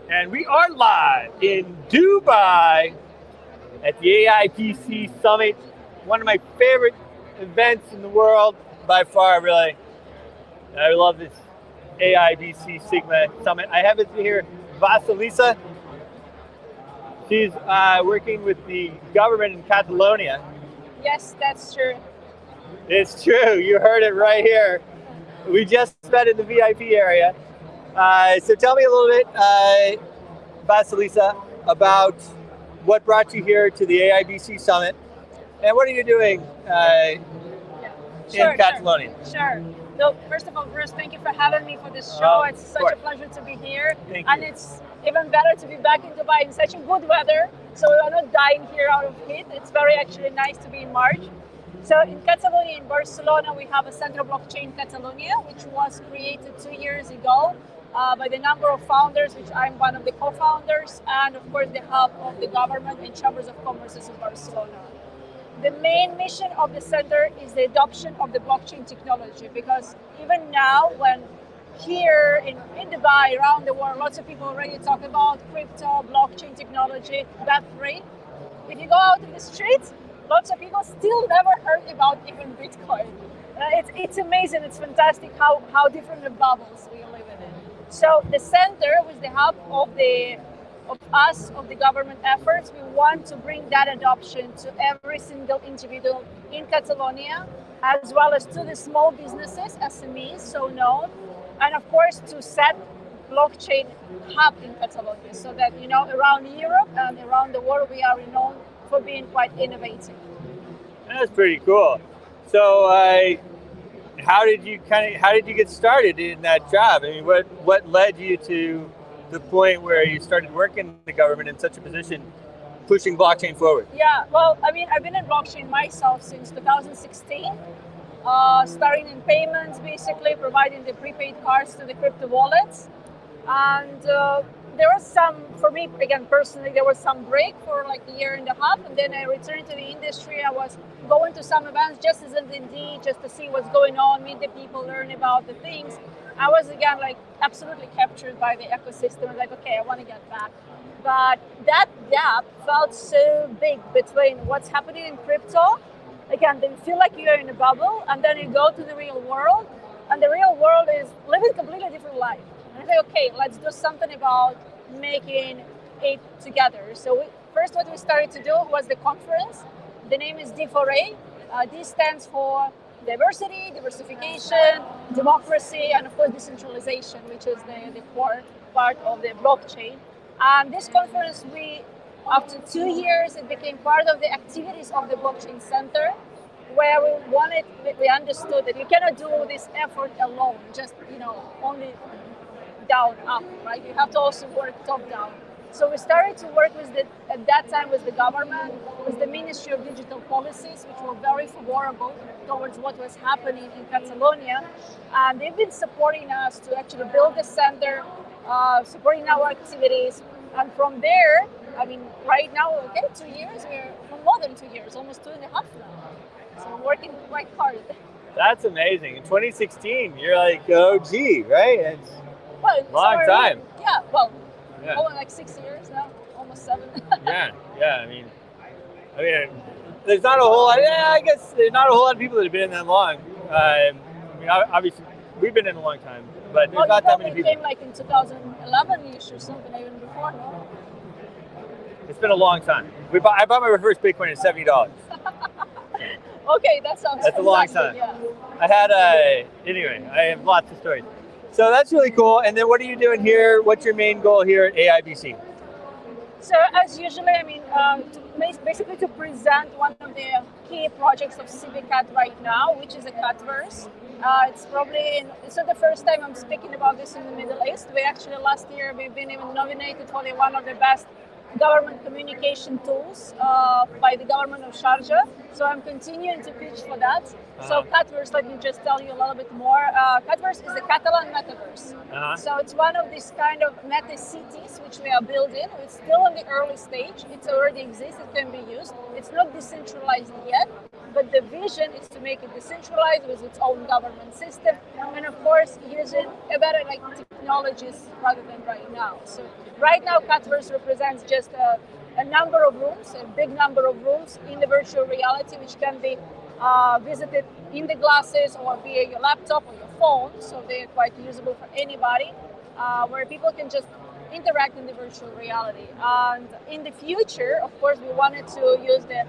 And we are live in Dubai at the AIPC Summit, one of my favorite events in the world by far, really. I love this AIBC Sigma Summit. I have it here, Vasilisa. She's working with the government in Catalonia. Yes, that's true. It's true, you heard it right here. We just met in the VIP area. So tell me a little bit, Vasilisa, about what brought you here to the AIBC Summit, and what are you doing in Catalonia? Sure. So first of all, Bruce, thank you for having me for this show. It's such a pleasure to be here. Thank and you. It's even better to be back in Dubai in such a good weather. So we are not dying here out of heat. It's very actually nice to be in March. So in Catalonia, in Barcelona, we have a Central Blockchain Catalonia, which was created 2 years ago by the number of founders, which I'm one of the co-founders, and of course the help of the government and chambers of commerce in Barcelona. The main mission of the center is the adoption of the blockchain technology, because even now, when here in Dubai, around the world, lots of people already talk about crypto, blockchain technology, Web3. If you go out in the streets, lots of people still never heard about even Bitcoin. It's amazing, it's fantastic how different the bubbles we live in. So the center, with the help of the government efforts, we want to bring that adoption to every single individual in Catalonia, as well as to the small businesses, SMEs, so known, and of course to set blockchain hub in Catalonia, so that around Europe and around the world we are renowned for being quite innovative. That's pretty cool. So, how did you get started in that job? I mean, what led you to the point where you started working in the government in such a position, pushing blockchain forward? Yeah, well, I mean, I've been in blockchain myself since 2016, starting in payments, basically providing the prepaid cards to the crypto wallets. And there was some, for me, again, personally, there was some break for like a year and a half, and then I returned to the industry. I was going to some events just as an attendee, just to see what's going on, meet the people, learn about the things. I was again like absolutely captured by the ecosystem. I was like, okay, I want to get back. But that gap felt so big between what's happening in crypto. Again, you feel like you're in a bubble, and then you go to the real world, and the real world is living a completely different life. And I say, okay, let's do something about making it together. So first what we started to do was the conference. The name is D4A. D stands for diversity, diversification, democracy, and of course decentralization, which is the core part of the blockchain. And this conference, after 2 years, it became part of the activities of the Blockchain Center, where we understood that you cannot do this effort alone, just only down, up, right? You have to also work top down. So we started to work at that time with the government, with the Ministry of Digital Policies, which were very favorable towards what was happening in Catalonia. And they've been supporting us to actually build the center, supporting our activities. And from there, I mean, right now, 2 years, we're more than 2 years, almost 2.5 now. So we're working quite hard. That's amazing. In 2016, you're like OG, right? It's long time. Yeah, well, over like 6 years now, almost 7. yeah. I mean, there's not a whole lot. Yeah, I guess there's not a whole lot of people that have been in that long. I mean, obviously, we've been in a long time, but there's not that many people. You came like in 2011-ish or something, even before, no? It's been a long time. I bought my first Bitcoin at $70. Okay, that sounds. That's a long time. Yeah. I had anyway. I have lots of stories. So that's really cool. And then what are you doing here? What's your main goal here at AIBC? So as usually, I mean, basically to present one of the key projects of CBCat right now, which is a Catverse. It's not the first time I'm speaking about this in the Middle East. We actually last year we've been even nominated for one of the best government communication tools by the government of Sharjah. So I'm continuing to pitch for that. So Catverse, let me just tell you a little bit more. Catverse is the Catalan metaverse. So it's one of these kind of meta cities which we are building. It's still in the early stage. It already exists. It can be used. It's not decentralized yet, but the vision is to make it decentralized with its own government system, and of course using a better technologies rather than right now. So right now, Cataverse represents just a number of rooms, a big number of rooms in the virtual reality, which can be visited in the glasses or via your laptop or your phone. So they're quite usable for anybody, where people can just interact in the virtual reality. And in the future, of course, we wanted to use the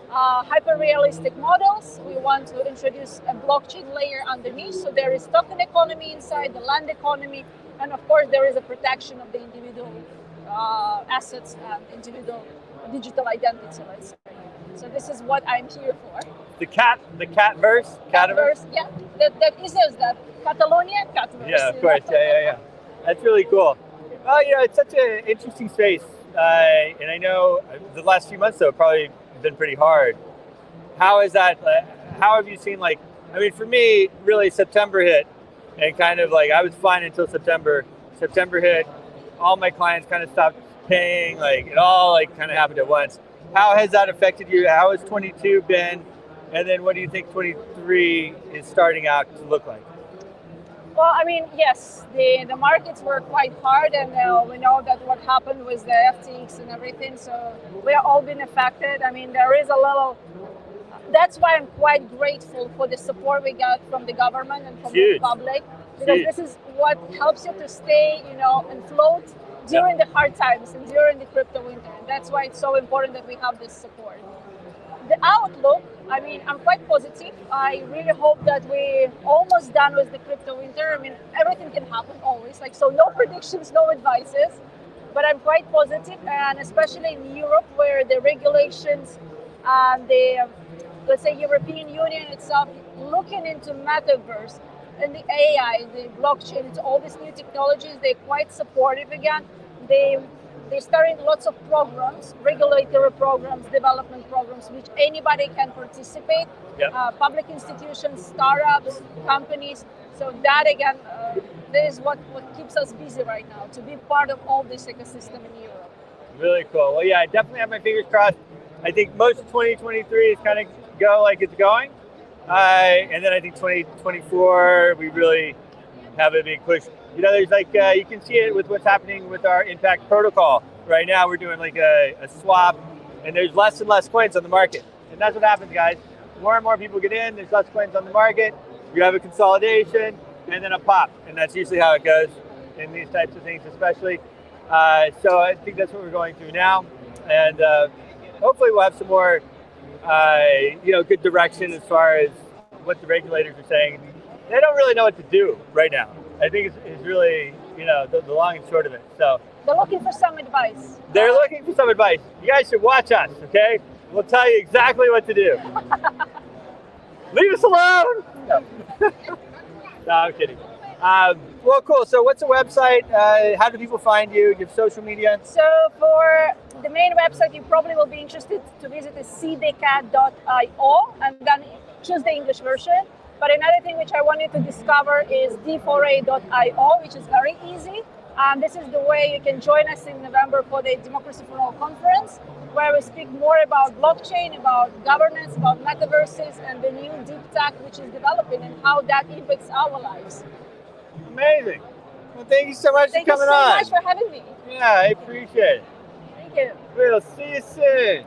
hyper-realistic models. We want to introduce a blockchain layer underneath, so there is token economy inside, the land economy, and of course there is a protection of the individual assets and individual digital identity, let's say. So this is what I'm here for. The catverse? Cataverse, yeah. That is that. Catalonia, Cataverse. Yeah, of course, yeah. That's really cool. Well, it's such an interesting space. And I know the last few months, though, probably been pretty hard. How is that? How have you seen, for me, really September hit, and kind of I was fine until September. September hit, all my clients kind of stopped paying, it all kind of happened at once. How has that affected you? How has 22 been? And then what do you think 23 is starting out to look like? Well, yes, the markets were quite hard, and we know that what happened with the FTX and everything, so we are all been affected. There is a little, that's why I'm quite grateful for the support we got from the government and from the public, because this is what helps you to stay, and float during the hard times and during the crypto winter. And that's why it's so important that we have this support. The outlook, I'm quite positive. I really hope that we're almost done with the crypto winter. Everything can happen always. So no predictions, no advices, but I'm quite positive, and especially in Europe, where the regulations and the, let's say, European Union itself looking into metaverse and the AI, the blockchain, it's all these new technologies. They're quite supportive again. They're starting lots of programs, regulatory programs, development programs, which anybody can participate. Yep. Public institutions, startups, companies. So that again, this is what keeps us busy right now, to be part of all this ecosystem in Europe. Really cool. Well, yeah, I definitely have my fingers crossed. I think most of 2023 is kind of go like it's going. And then I think 2024, we really have a big push. There's you can see it with what's happening with our Impact protocol. Right now, we're doing a swap, and there's less and less coins on the market. And that's what happens, guys. More and more people get in, there's less coins on the market, you have a consolidation, and then a pop. And that's usually how it goes in these types of things, especially. So I think that's what we're going through now. And hopefully we'll have some more, good direction as far as what the regulators are saying. They don't really know what to do right now. I think it's really, the long and short of it. So they're looking for some advice. They're looking for some advice. You guys should watch us, okay? We'll tell you exactly what to do. Leave us alone. No, I'm kidding. Well, cool. So what's the website? How do people find you? You have social media? So for the main website, you probably will be interested to visit is cdecat.io, and then choose the English version. But another thing which I want you to discover is d4a.io, which is very easy. This is the way you can join us in November for the Democracy for All conference, where we speak more about blockchain, about governance, about metaverses, and the new deep tech which is developing and how that impacts our lives. Amazing. Well, thank you so much for coming on. Thank you so much for having me. Yeah, I appreciate it. Thank you. We'll see you soon.